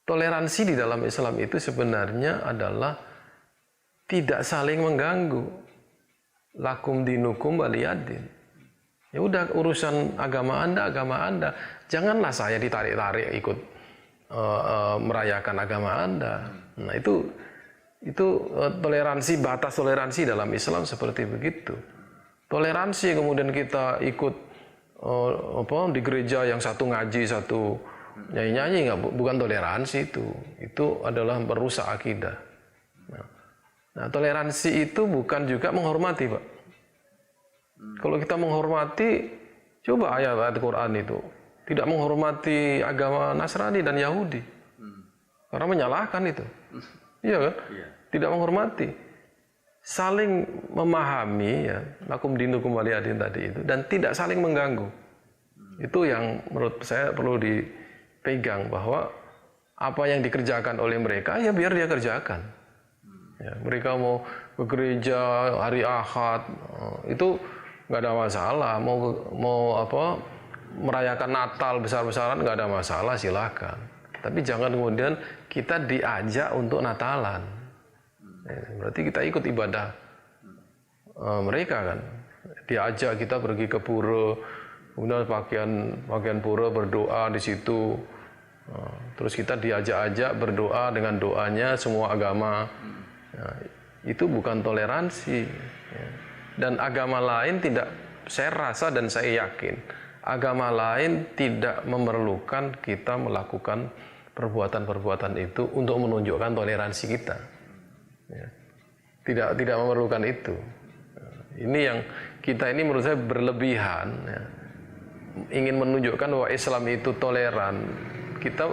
toleransi di dalam Islam itu sebenarnya adalah tidak saling mengganggu. Lakum dinukum waliyadin. Ya udah, urusan agama Anda. Janganlah saya ditarik-tarik ikut merayakan agama Anda. Nah, itu toleransi, batas toleransi dalam Islam seperti begitu. Toleransi kemudian kita ikut di gereja yang satu ngaji, satu nyanyi-nyanyi, bukan toleransi itu. Itu adalah merusak akidah. Nah, toleransi itu bukan juga menghormati, Pak. Kalau kita menghormati, coba ayat-ayat Quran itu tidak menghormati agama Nasrani dan Yahudi, karena menyalahkan itu, iya kan? Tidak menghormati, saling memahami, ya, lakum dinukum waliyadin tadi itu, dan tidak saling mengganggu. Itu yang menurut saya perlu dipegang, bahwa apa yang dikerjakan oleh mereka, ya biar dia kerjakan. Ya, mereka mau ke gereja hari Ahad, itu nggak ada masalah. Mau merayakan Natal besar-besaran, nggak ada masalah, silakan. Tapi jangan kemudian kita diajak untuk Natalan. Ya, berarti kita ikut ibadah mereka kan. Diajak kita pergi ke pura, kemudian pakaian pura, berdoa di situ. Terus kita diajak-ajak berdoa dengan doanya semua agama. Nah, itu bukan toleransi, ya. Dan agama lain tidak, saya rasa dan saya yakin, agama lain tidak memerlukan kita melakukan perbuatan-perbuatan itu untuk menunjukkan toleransi kita, ya. Tidak memerlukan itu. Ini yang kita ini menurut saya berlebihan, ya. Ingin menunjukkan bahwa Islam itu toleran, kita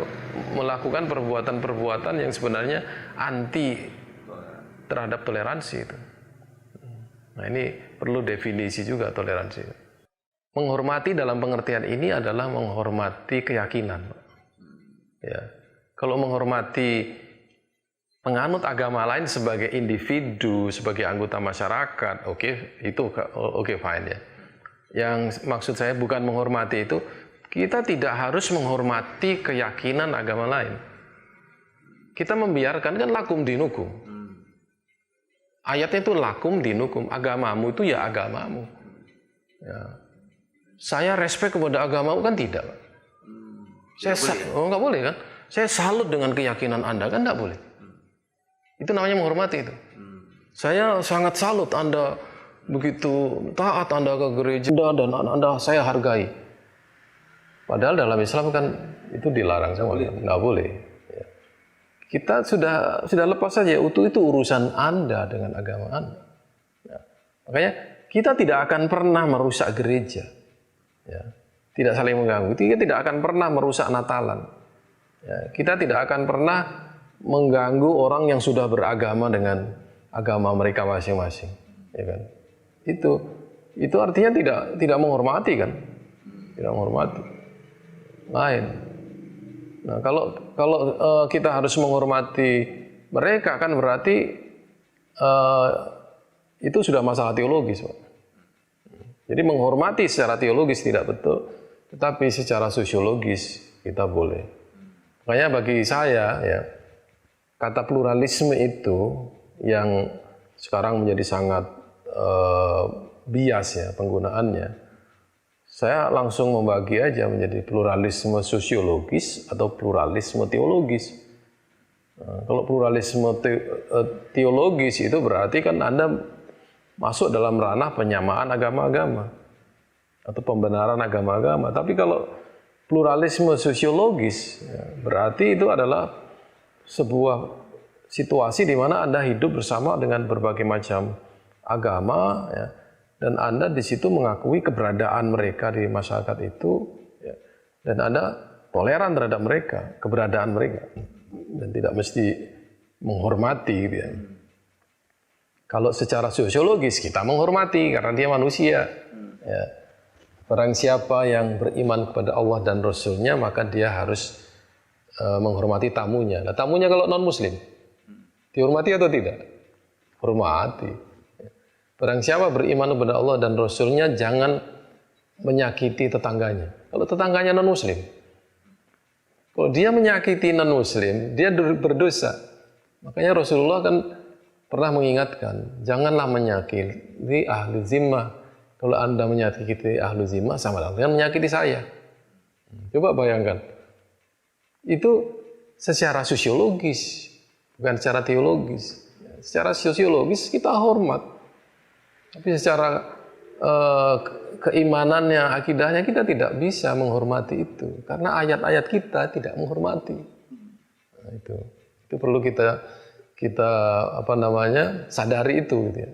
melakukan perbuatan-perbuatan yang sebenarnya anti terhadap toleransi itu. Nah, ini perlu definisi juga toleransi. Menghormati dalam pengertian ini adalah menghormati keyakinan. Ya. Kalau menghormati penganut agama lain sebagai individu, sebagai anggota masyarakat, oke, fine ya. Yang maksud saya bukan menghormati itu, kita tidak harus menghormati keyakinan agama lain. Kita membiarkan, kan lakum dinukum. Ayatnya itu lakum dinukum, agamamu itu ya agamamu. Ya. Saya respect kepada agamamu kan tidak. Nggak boleh kan? Saya salut dengan keyakinan Anda kan nggak boleh. Itu namanya menghormati itu. Saya sangat salut Anda begitu taat Anda ke gereja dan Anda saya hargai. Padahal dalam Islam kan itu dilarang sama nggak boleh. Kita sudah lepas saja, itu urusan Anda dengan agama Anda. Ya. Makanya kita tidak akan pernah merusak gereja, ya. Tidak saling mengganggu. Kita tidak akan pernah merusak Natalan. Ya. Kita tidak akan pernah mengganggu orang yang sudah beragama dengan agama mereka masing-masing. Ya kan? Itu artinya tidak menghormati kan? Tidak menghormati. Lain. Nah, kalau kita harus menghormati mereka kan berarti itu sudah masalah teologis, Pak. Jadi menghormati secara teologis tidak betul, tetapi secara sosiologis kita boleh. Makanya bagi saya, ya, kata pluralisme itu yang sekarang menjadi sangat bias ya penggunaannya. Saya langsung membagi aja menjadi pluralisme sosiologis atau pluralisme teologis. Nah, kalau pluralisme teologis itu berarti kan Anda masuk dalam ranah penyamaan agama-agama atau pembenaran agama-agama. Tapi kalau pluralisme sosiologis, ya, berarti itu adalah sebuah situasi di mana Anda hidup bersama dengan berbagai macam agama, ya. Dan Anda di situ mengakui keberadaan mereka di masyarakat itu, ya, dan Anda toleran terhadap mereka, keberadaan mereka, dan tidak mesti menghormati, gitu ya. Kalau secara sosiologis kita menghormati karena dia manusia. Ya. Barang siapa yang beriman kepada Allah dan Rasul-Nya maka dia harus menghormati tamunya. Nah, tamunya kalau non-Muslim, dihormati atau tidak? Hormati. Barang siapa beriman kepada Allah dan Rasul-Nya jangan menyakiti tetangganya. Kalau tetangganya non-Muslim, Kalau dia menyakiti non-muslim, dia berdosa. Makanya Rasulullah kan pernah mengingatkan, janganlah menyakiti ahli zimmah. Kalau Anda menyakiti ahli zimmah, sama dengan menyakiti saya. Coba bayangkan. Itu secara sosiologis, bukan secara teologis. Secara sosiologis kita hormat. Tapi secara keimanannya, akidahnya kita tidak bisa menghormati itu karena ayat-ayat kita tidak menghormati. Nah, itu perlu kita sadari itu gitu ya.